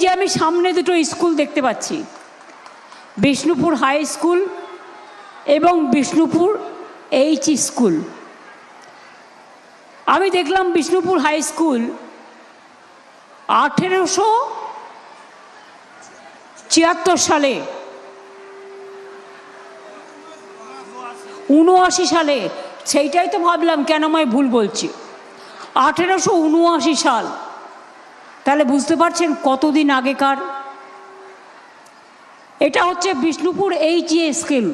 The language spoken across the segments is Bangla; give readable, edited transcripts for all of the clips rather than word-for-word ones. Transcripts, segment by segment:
যে আমি সামনে দুটো স্কুল দেখতে পাচ্ছি, বিষ্ণুপুর হাই স্কুল এবং বিষ্ণুপুর এইচ স্কুল। আমি দেখলাম বিষ্ণুপুর হাই স্কুল 1876 সালে 79 সালে, সেইটাই তো ভাবলাম কেন আমি ভুল বলছি, 1879 সাল। তাহলে বুঝতে পারছেন কতদিন আগেকার। এটা হচ্ছে বিষ্ণুপুর এইচ স্কুল।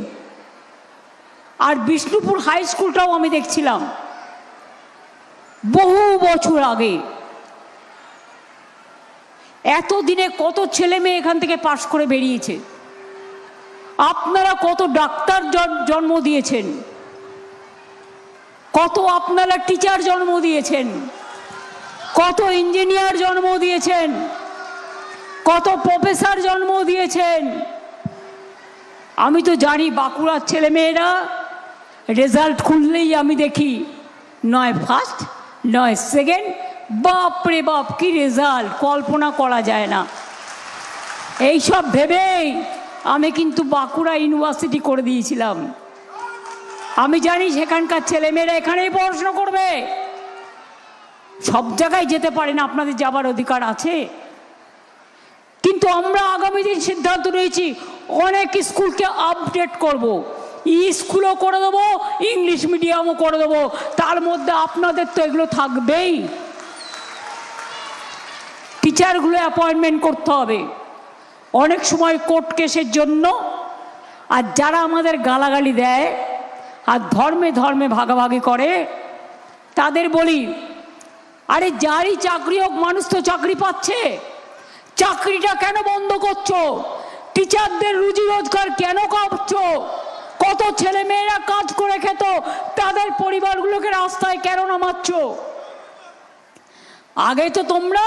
আর বিষ্ণুপুর হাই স্কুলটাও আমি দেখছিলাম বহু বছর আগে। এতদিনে কত ছেলে মেয়ে এখান থেকে পাশ করে বেরিয়েছে। আপনারা কত ডাক্তার জন্ম দিয়েছেন, কত আপনারা টিচার জন্ম দিয়েছেন, কত ইঞ্জিনিয়ার জন্ম দিয়েছেন, কত প্রফেসর জন্ম দিয়েছেন। আমি তো জানি বাঁকুড়ার ছেলেমেয়েরা রেজাল্ট খুললেই আমি দেখি নয় ফার্স্ট নয় সেকেন্ড, বাপরে বাপ কি রেজাল্ট, কল্পনা করা যায় না। এইসব ভেবেই আমি কিন্তু বাঁকুড়া ইউনিভার্সিটি করে দিয়েছিলাম। আমি জানি সেখানকার ছেলেমেয়েরা এখানেই পড়াশোনা করবে। সব জায়গায় যেতে পারে না, আপনাদের যাবার অধিকার আছে। কিন্তু আমরা আগামী দিন সিদ্ধান্ত নিয়েছি অনেক স্কুলকে আপডেট করব, স্কুলও করে দেবো, ইংলিশ মিডিয়ামও করে দেবো। তার মধ্যে আপনাদের তো এগুলো থাকবেই। টিচারগুলো অ্যাপয়েন্টমেন্ট করতে হবে। অনেক সময় কোর্ট কেসের জন্য আর যারা আমাদের গালাগালি দেয় আর ধর্মে ধর্মে ভাগাভাগি করে তাদের বলি, আরে যারই চাকরি হোক, মানুষ তো চাকরি পাচ্ছে, চাকরিটা কেন বন্ধ করছো? টিচারদের রুজি রোজগার কেন কাটছো? কত ছেলে মেয়েরা কাজ করে খেত, তাদের পরিবারগুলোকে রাস্তায় কেন নামাচ্ছ? আগে তো তোমরা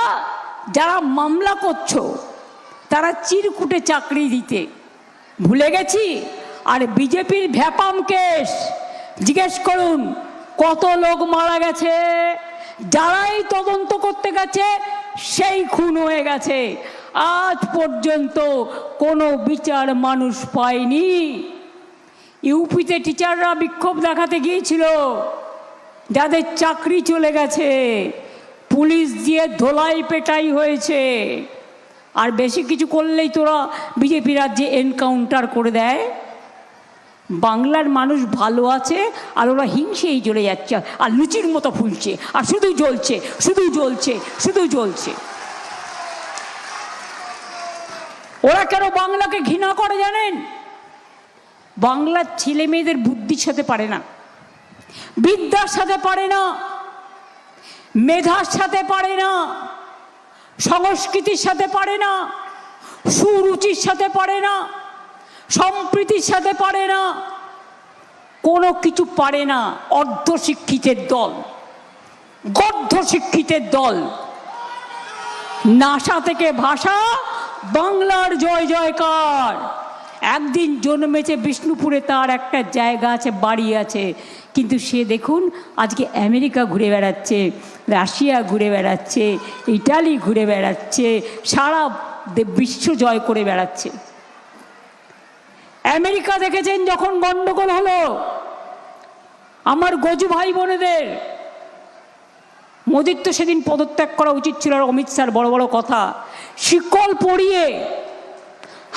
যারা মামলা করছো তারা চিরকুটে চাকরি দিতে ভুলে গেছি। আর বিজেপির ভ্যাপাম কেস জিজ্ঞেস করুন, কত লোক মারা গেছে, যারাই তদন্ত করতে গেছে সেই খুন হয়ে গেছে। আজ পর্যন্ত কোনো বিচার মানুষ পায়নি। ইউপিতে টিচাররা বিক্ষোভ দেখাতে গিয়েছিল, যাদের চাকরি চলে গেছে পুলিশ দিয়ে ধোলাই পেটাই হয়েছে। আর বেশি কিছু করলেই তোরা বিজেপি রাজ্যে এনকাউন্টার করে দেয়। বাংলার মানুষ ভালো আছে আর ওরা হিংসেই জ্বলে যাচ্ছে আর লুচির মতো ফুলছে আর শুধু জ্বলছে, শুধু জ্বলছে, শুধু জ্বলছে। ওরা কেন বাংলাকে ঘৃণা করে জানেন? বাংলার ছেলে মেয়েদের বুদ্ধির সাথে পারে না, বিদ্যার সাথে পারে না, মেধার সাথে পারে না, সংস্কৃতির সাথে পারে না, সুরুচির সাথে পারে না, সম্প্রীতির সাথে পারে না, কোনো কিছু পারে না। অর্ধশিক্ষিতের দল, গর্ধ শিক্ষিতের দল। নাসা থেকে ভাষা, বাংলার জয় জয়কার। একদিন জন্মেছে বিষ্ণুপুরে, তার একটা জায়গা আছে, বাড়ি আছে, কিন্তু সে দেখুন আজকে আমেরিকা ঘুরে বেড়াচ্ছে, রাশিয়া ঘুরে বেড়াচ্ছে, ইটালি ঘুরে বেড়াচ্ছে, সারা বিশ্ব জয় করে বেড়াচ্ছে। আমেরিকা দেখেছেন যখন গন্ডগোল হলো, আমার গজু ভাই বোনেদের, মোদির তো সেদিন পদত্যাগ করা উচিত ছিল, আর অমিত শাহর বড় বড় কথা, শিকল পরিয়ে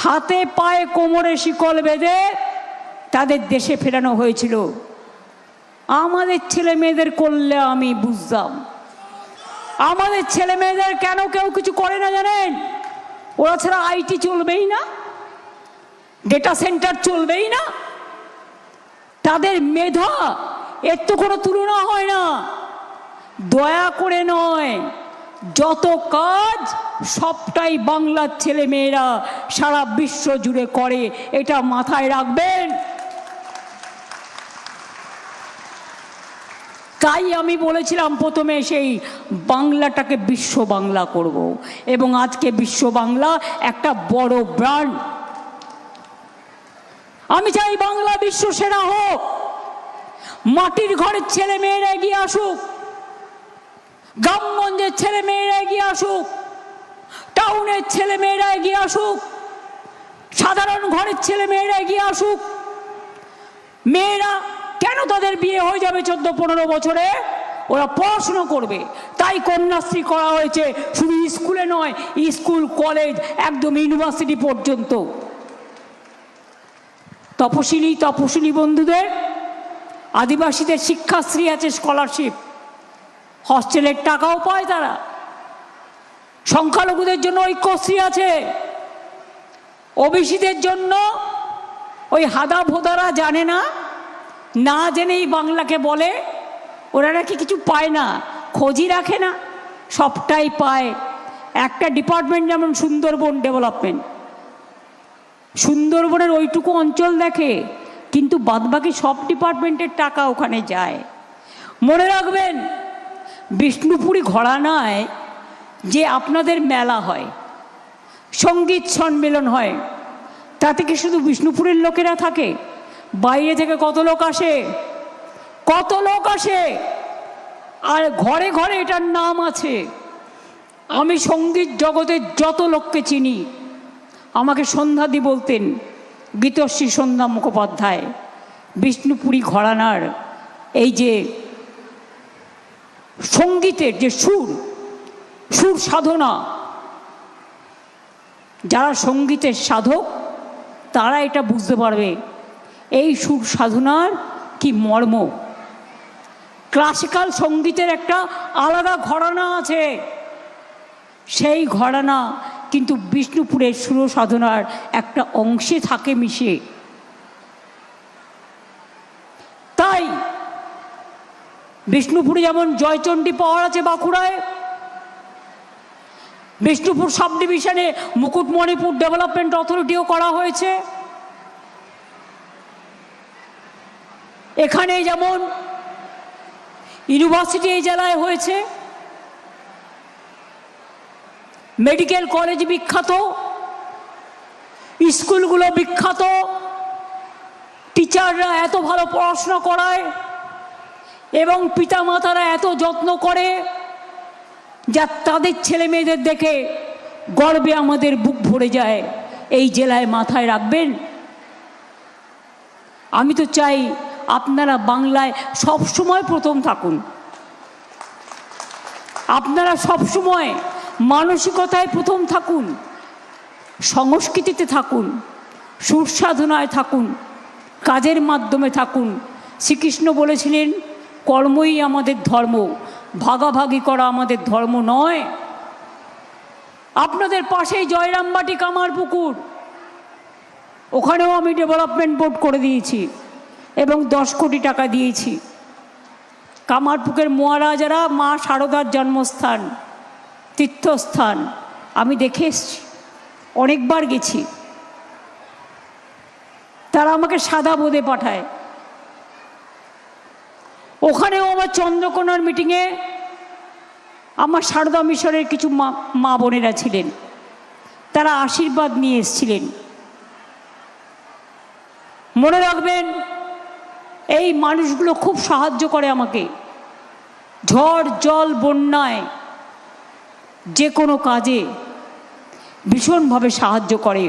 হাতে পায়ে কোমরে শিকল বেঁধে তাদের দেশে ফেরানো হয়েছিল। আমাদের ছেলে মেয়েদের করলে আমি বুঝতাম। আমাদের ছেলে মেয়েদের কেন কেউ কিছু করে না জানেন? ওরা ছাড়া আইটি চলবেই না, ডেটা সেন্টার চলবেই না। তাদের মেধা এর তো কোনো তুলনা হয় না। দয়া করে নয়, যত কাজ সবটাই বাংলার ছেলে মেয়েরা সারা বিশ্ব জুড়ে করে, এটা মাথায় রাখবেন। তাই আমি বলেছিলাম প্রথমে সেই বাংলাটাকে বিশ্ব বাংলা করব, এবং আজকে বিশ্ব বাংলা একটা বড় ব্র্যান্ড। আমি চাই বাংলা বিশ্ব সেরা হোক, মাটির ঘরের ছেলে মেয়েরা এগিয়ে আসুক, গ্রামগঞ্জের ছেলে মেয়েরা এগিয়ে আসুক, টাউনের ছেলে মেয়েরা এগিয়ে আসুক, সাধারণ ঘরের ছেলে মেয়েরা এগিয়ে আসুক। মেয়েরা কেন তাদের বিয়ে হয়ে যাবে 14-15 বছরে? ওরা পড়াশুনো করবে, তাই কন্যাশ্রী করা হয়েছে। শুধু স্কুলে নয়, স্কুল কলেজ একদম ইউনিভার্সিটি পর্যন্ত। তপশিলি বন্ধুদের, আদিবাসীদের শিক্ষাশ্রী আছে, স্কলারশিপ, হস্টেলের টাকাও পায় তারা। সংখ্যালঘুদের জন্য ঐক্যশ্রী আছে। ওবিসিদের জন্য ওই হাদা ভোদারা জানে না, না জেনেই বাংলাকে বলে ওরা নাকি কিছু পায় না, খোঁজই রাখে না, সবটাই পায়। একটা ডিপার্টমেন্ট যেমন সুন্দরবন ডেভেলপমেন্ট, সুন্দরবনের ওইটুকু অঞ্চল দেখে, কিন্তু বাদবাকি সব ডিপার্টমেন্টের টাকা ওখানে যায়। মনে রাখবেন, বিষ্ণুপুরী ঘরানায় যে আপনাদের মেলা হয়, সঙ্গীত সম্মেলন হয়, তাতে কি শুধু বিষ্ণুপুরের লোকেরা থাকে? বাইরে থেকে কত লোক আসে, কত লোক আসে। আর ঘরে ঘরে এটার নাম আছে। আমি সঙ্গীত জগতের যত লোককে চিনি, আমাকে সন্ধ্যাদি বলতেন, গীতশ্রী সন্ধ্যা মুখোপাধ্যায়। বিষ্ণুপুরী ঘরানার এই যে সঙ্গীতের যে সুর সাধনা, যারা সঙ্গীতের সাধক তারা এটা বুঝতে পারবে এই সুর সাধনার কি মর্ম। ক্লাসিক্যাল সঙ্গীতের একটা আলাদা ঘরানা আছে, সেই ঘরানা কিন্তু বিষ্ণুপুরের সুর সাধনার একটা অংশে থাকে মিশে। তাই বিষ্ণুপুরে যেমন জয়চণ্ডী পাওয়ার আছে বাঁকুড়ায়, বিষ্ণুপুর সাব ডিভিশনে মুকুটমণিপুর ডেভেলপমেন্ট অথরিটিও করা হয়েছে। এখানে যেমন ইউনিভার্সিটি এই জেলায় হয়েছে, মেডিকেল কলেজ বিখ্যাত, স্কুলগুলো বিখ্যাত, টিচাররা এত ভালো পড়াশোনা করায় এবং পিতামাতারা এত যত্ন করে, যা তাদের ছেলে মেয়েদের দেখে গর্বে আমাদের বুক ভরে যায়। এই জেলায় মাথায় রাখবেন। আমি তো চাই আপনারা বাংলায় সবসময় প্রথম থাকুন, আপনারা সবসময় মানসিকতায় প্রথম থাকুন, সংস্কৃতিতে থাকুন, সুরসাধনায় থাকুন, কাজের মাধ্যমে থাকুন। শ্রীকৃষ্ণ বলেছিলেন, কর্মই আমাদের ধর্ম, ভাগাভাগি করা আমাদের ধর্ম নয়। আপনাদের পাশেই জয়রামবাটি কামারপুকুর, ওখানেও আমি ডেভেলপমেন্ট বোর্ড করে দিয়েছি এবং 10 কোটি টাকা দিয়েছি। কামারপুকুরের মহারাজারা মা শারদার জন্মস্থান, তীর্থস্থান, আমি দেখে এসছি, অনেকবার গেছি। তারা আমাকে সাদা বোঁদে পাঠায়। ওখানেও আমার চন্দ্রকোনার মিটিংয়ে আমার সারদা মিশরের কিছু মা বোনেরা ছিলেন, তারা আশীর্বাদ নিয়ে এসেছিলেন। মনে রাখবেন, এই মানুষগুলো খুব সাহায্য করে আমাকে, ঝড় জল বন্যায় যে কোনো কাজে ভীষণভাবে সাহায্য করে।